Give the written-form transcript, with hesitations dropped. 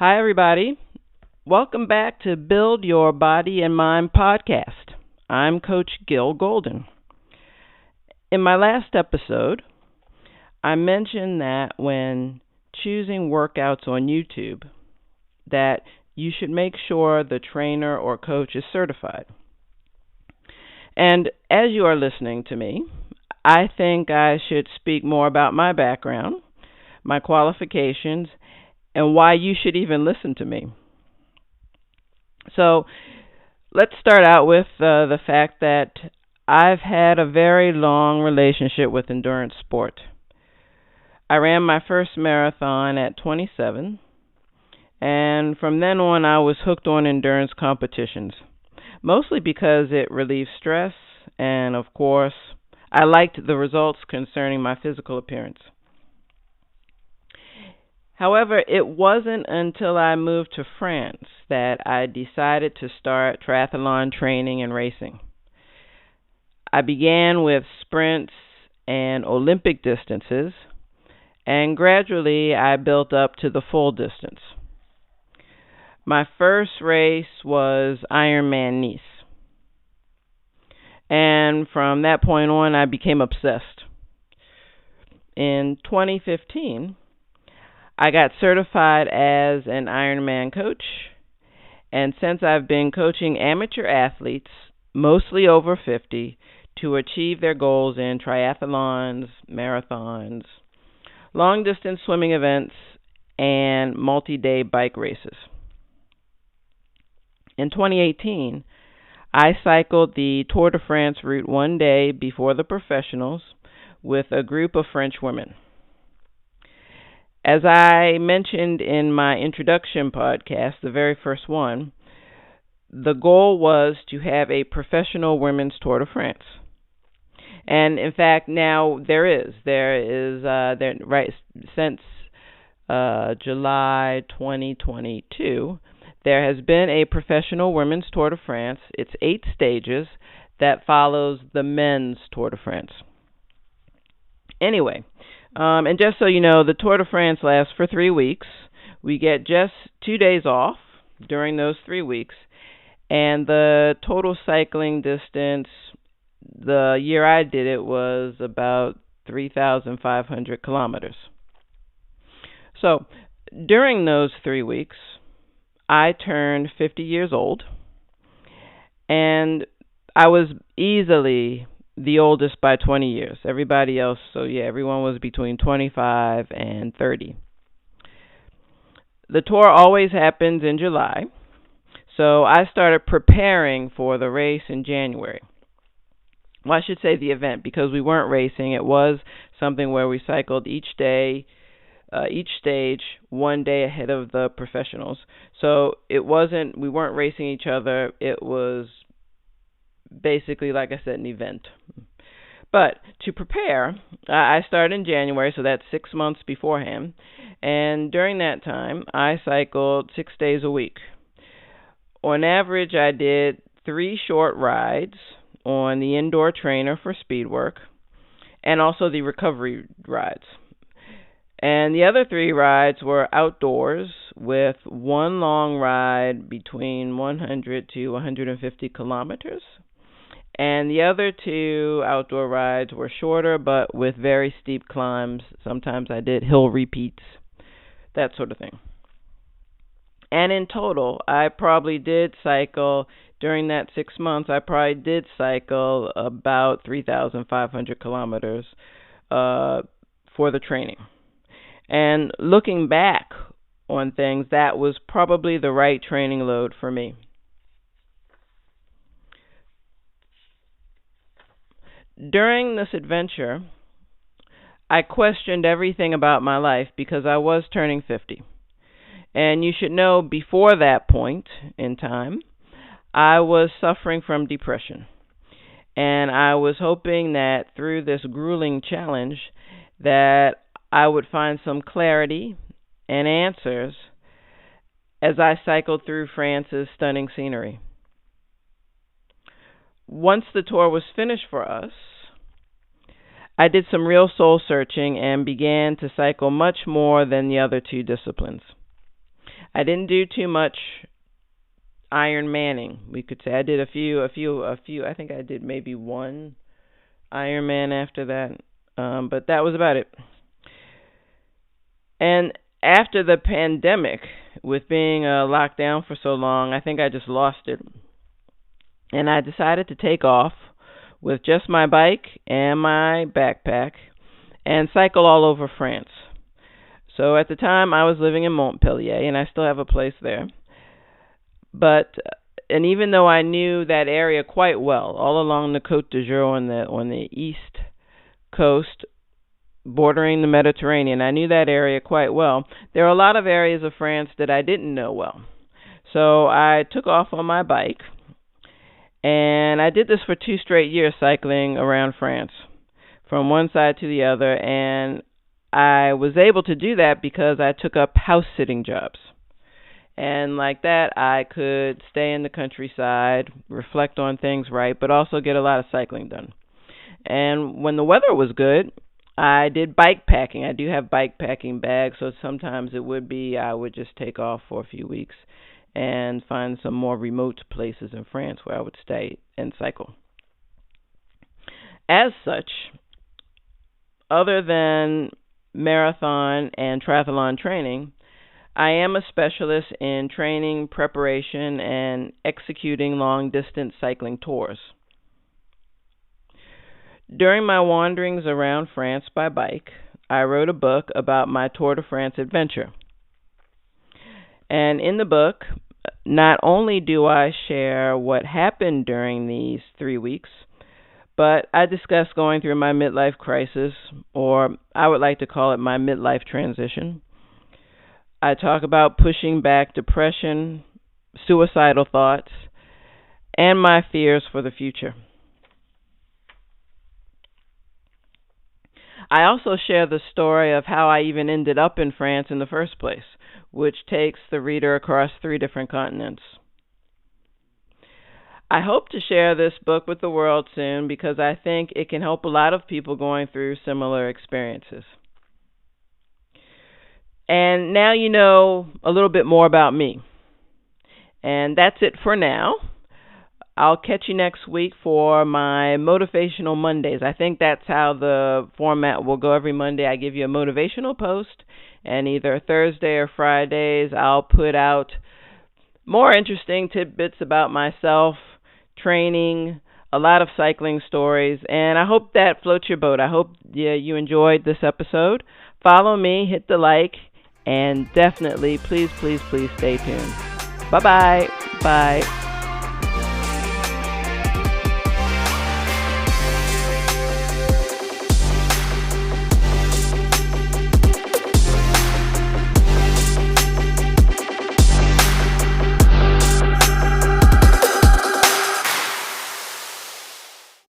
Hi, everybody. Welcome back to Build Your Body and Mind podcast. I'm Coach Gil Golden. In my last episode, I mentioned that when choosing workouts on YouTube, that you should make sure the trainer or coach is certified. And as you are listening to me, I think I should speak more about my background, my qualifications, and why you should even listen to me. So let's start out with the fact that I've had a very long relationship with endurance sport. I ran my first marathon at 27, and from then on I was hooked on endurance competitions, mostly because it relieved stress, and of course, I liked the results concerning my physical appearance. However, it wasn't until I moved to France that I decided to start triathlon training and racing. I began with sprints and Olympic distances, and gradually I built up to the full distance. My first race was Ironman Nice, and from that point on I became obsessed. In 2015, I got certified as an Ironman coach, and since I've been coaching amateur athletes, mostly over 50, to achieve their goals in triathlons, marathons, long-distance swimming events, and multi-day bike races. In 2018, I cycled the Tour de France route one day before the professionals with a group of French women. As I mentioned in my introduction podcast, the very first one, the goal was to have a professional women's Tour de France. And in fact, now since July 2022, there has been a professional women's Tour de France. It's 8 stages that follows the men's Tour de France. Anyway, and just so you know, the Tour de France lasts for 3 weeks. We get just 2 days off during those 3 weeks. And the total cycling distance, the year I did it, was about 3,500 kilometers. So during those 3 weeks, I turned 50 years old. And I was easily the oldest by 20 years. Everybody else, everyone was between 25 and 30. The tour always happens in July, so I started preparing for the race in January. Well, I should say the event, because we weren't racing. It was something where we cycled each stage 1 day ahead of the professionals. So we weren't racing each other. It was basically, like I said, an event. But to prepare, I started in January, so that's 6 months beforehand. And during that time, I cycled 6 days a week. On average, I did 3 short rides on the indoor trainer for speed work, and also the recovery rides. And the other 3 rides were outdoors, with 1 long ride between 100 to 150 kilometers. And the other 2 outdoor rides were shorter, but with very steep climbs. Sometimes I did hill repeats, that sort of thing. And in total, I probably did cycle, during that 6 months, I probably did cycle about 3,500 kilometers for the training. And looking back on things, that was probably the right training load for me. During this adventure, I questioned everything about my life because I was turning 50. And you should know, before that point in time, I was suffering from depression. And I was hoping that through this grueling challenge that I would find some clarity and answers as I cycled through France's stunning scenery. Once the tour was finished for us, I did some real soul searching and began to cycle much more than the other 2 disciplines. I didn't do too much Iron Manning, we could say. I did a few. I think I did maybe one Iron Man after that, but that was about it. And after the pandemic, with being locked down for so long, I think I just lost it. And I decided to take off with just my bike and my backpack and cycle all over France. So at the time, I was living in Montpellier, and I still have a place there. And even though I knew that area quite well, all along the Côte d'Azur on the east coast, bordering the Mediterranean, I knew that area quite well. There are a lot of areas of France that I didn't know well. So I took off on my bike, and I did this for 2 straight years, cycling around France from one side to the other, and I was able to do that because I took up house-sitting jobs. And like that, I could stay in the countryside, reflect on things right, but also get a lot of cycling done. And when the weather was good, I did bike packing. I do have bike packing bags, so sometimes it would be I would just take off for a few weeks and find some more remote places in France where I would stay and cycle. As such, other than marathon and triathlon training, I am a specialist in training, preparation, and executing long-distance cycling tours. During my wanderings around France by bike, I wrote a book about my Tour de France adventure. And in the book, not only do I share what happened during these 3 weeks, but I discuss going through my midlife crisis, or I would like to call it my midlife transition. I talk about pushing back depression, suicidal thoughts, and my fears for the future. I also share the story of how I even ended up in France in the first place, which takes the reader across 3 different continents. I hope to share this book with the world soon because I think it can help a lot of people going through similar experiences. And now you know a little bit more about me. And that's it for now. I'll catch you next week for my Motivational Mondays. I think that's how the format will go. Every Monday I give you a motivational post, and either Thursday or Fridays I'll put out more interesting tidbits about myself, training, a lot of cycling stories, and I hope that floats your boat. I hope you enjoyed this episode. Follow me, hit the like, and definitely, please stay tuned. Bye-bye. Bye.